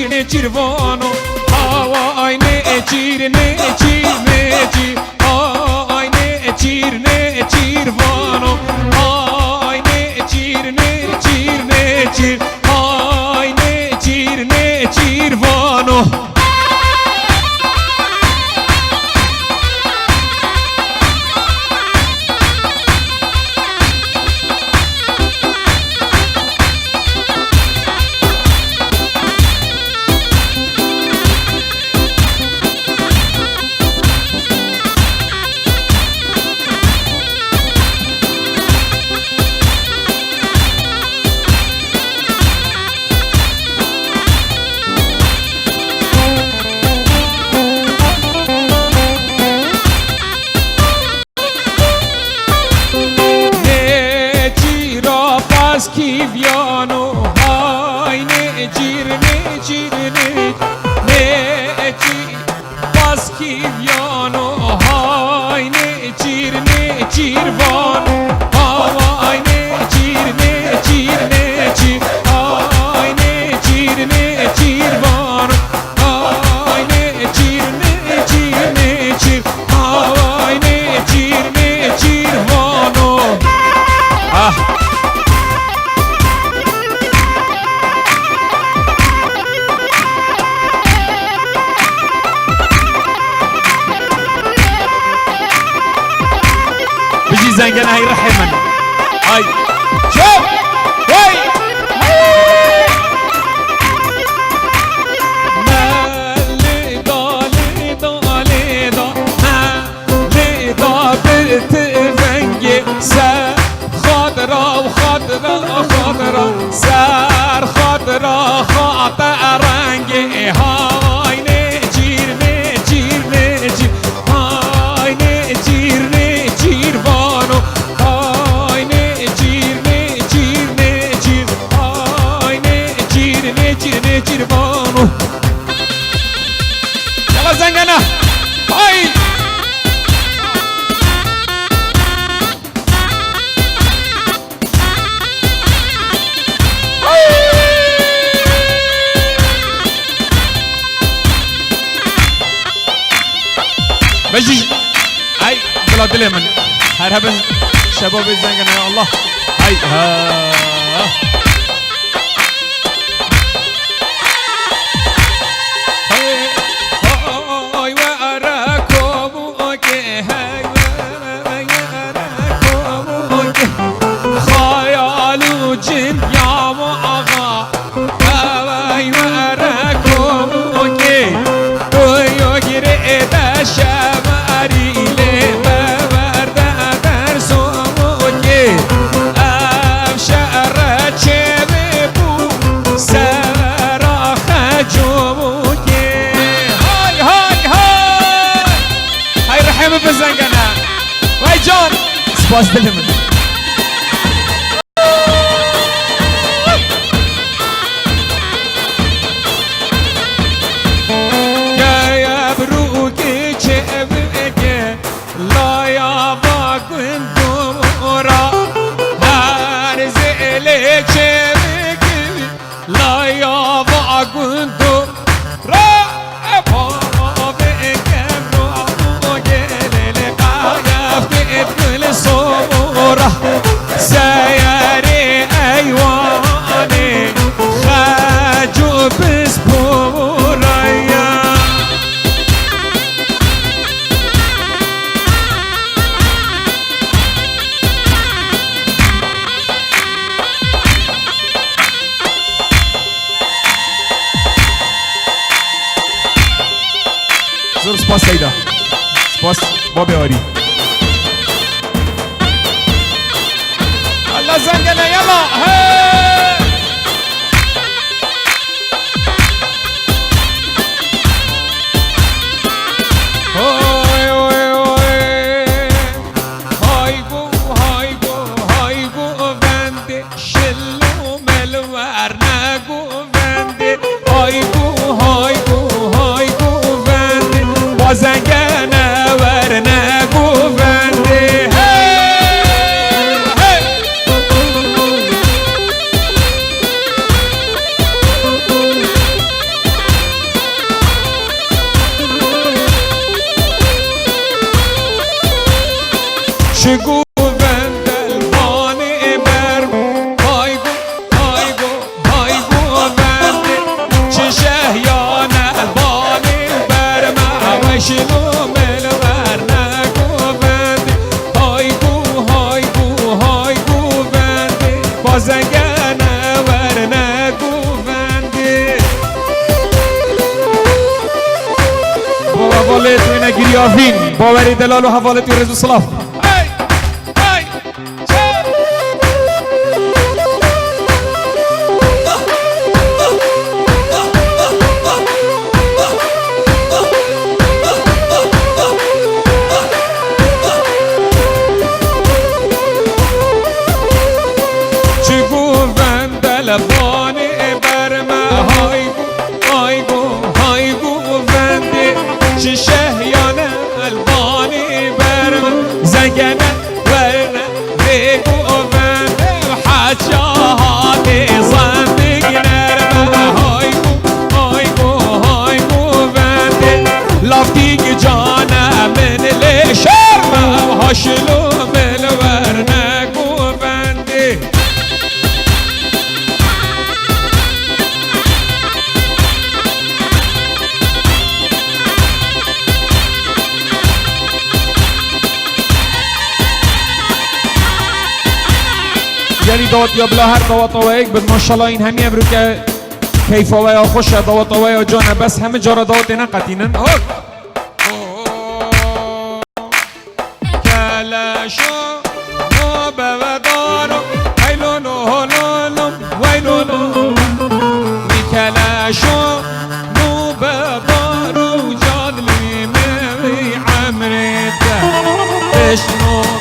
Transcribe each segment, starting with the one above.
necir vano ay necir ay necir vano ay necir ay necir vano Kiviano hay necir pas kiviano hay necir vano hay necir ay necir vano ay necir ay necir vano زنگنه هی رحمن هاي شوف هاي بتفنجي سر خضرا وخضرا سر خضرا خاطئ رنجي هاي نجير هاي نجير vano ay necir vano yalla zangana ay بجي اي بلاد اليمن هرهبن شباب الزنقنا يا الله هاي ها هاي وأراكم اوكي هاي وأراكم خيال وجن يا مغا هاي وأراكم اوكي ويجري دشماري بزنگنا وای جان سپاس دلم یا بروکی چه بگه لایا واگن دورا هر زله چه بگه لایا واگن دورا صورة سياري أيواني خاجو بسبورة زور سپاس سيدة سپاس بابي آري الله زنقنا يلا هاي هاي بو بندي شلو ملوار ناقو بندي هاي بو بندي وزنقنا ورناقو بندي آفین باوری دلال و حوالتی و رزو صلاف لبانی برمه های گو بنده چه شهیانه البانی برمه زنگنه ورنه بگو بنده حجاهات زندگی نرمه های گو بنده لافتیگ جانه من لشرمه هاشلو بلورنه گو بنده یعنی دawat یا بلا هر دawat آوایک بد ماشاءالله این همی امرو که کیف آوایا خوشه دawat آوایا جانه بس همه جارا دawat اینا قطینن کلاشو نو بودارو ویلونو هلولم ویلونو می کلاشو نو بودارو جادلی می عمرته بشنو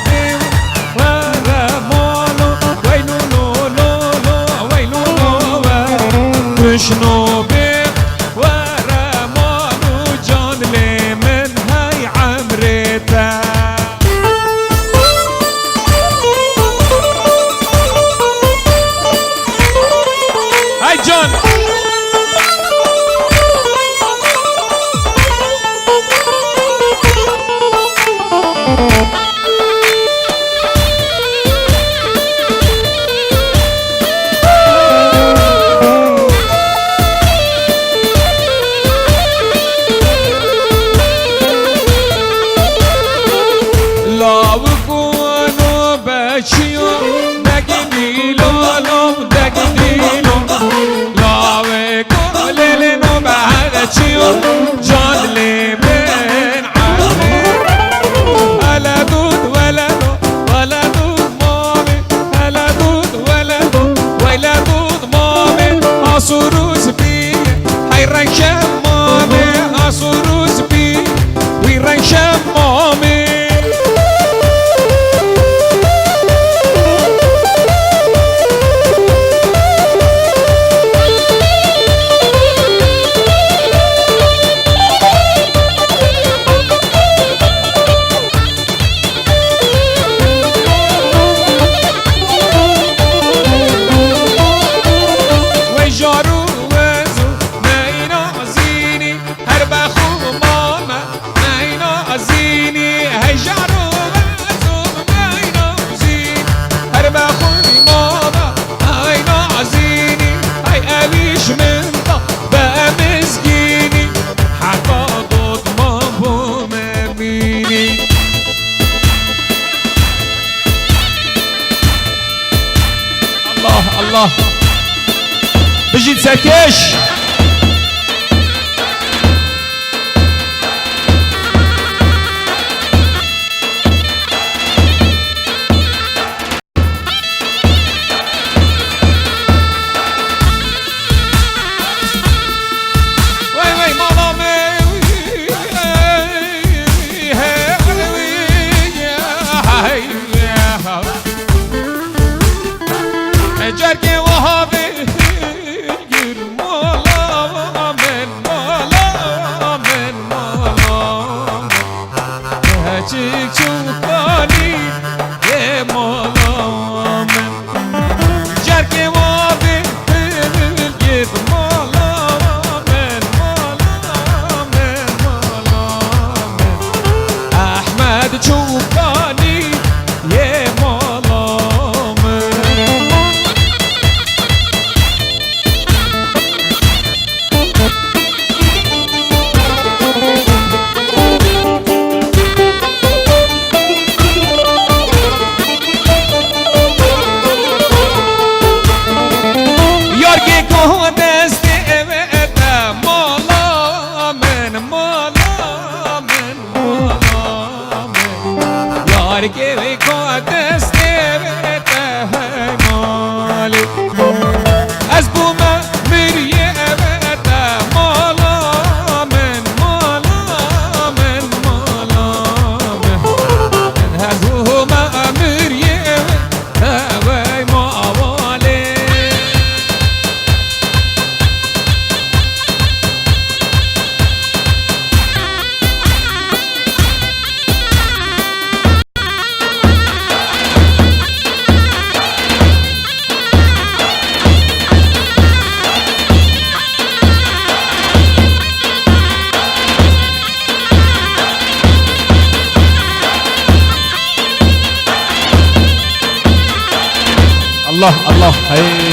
شنو بيك ورمانو جان لي من هاي عمرتا هاي جان جان لي من عمري هلا دود ولدود مامي هلا دود ولدود مامي أصروز بي هاي رنشم مامي أصروز بي ويرنشم مامي الله بجيت ساكيش جرگه وهابي يرمولا من مولا هجيك شوفاني يا مولا من جرگه وهابي يرمولا من أحمد شوفاني يا مولا الله هي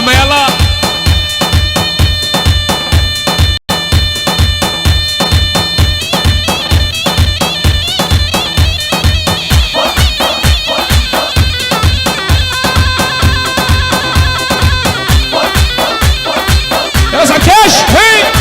حما يلا يلا زكاش هي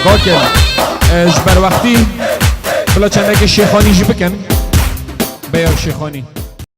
باکل جبر وقتی بلا چنده که شیخانی جی بکن بیار شیخانی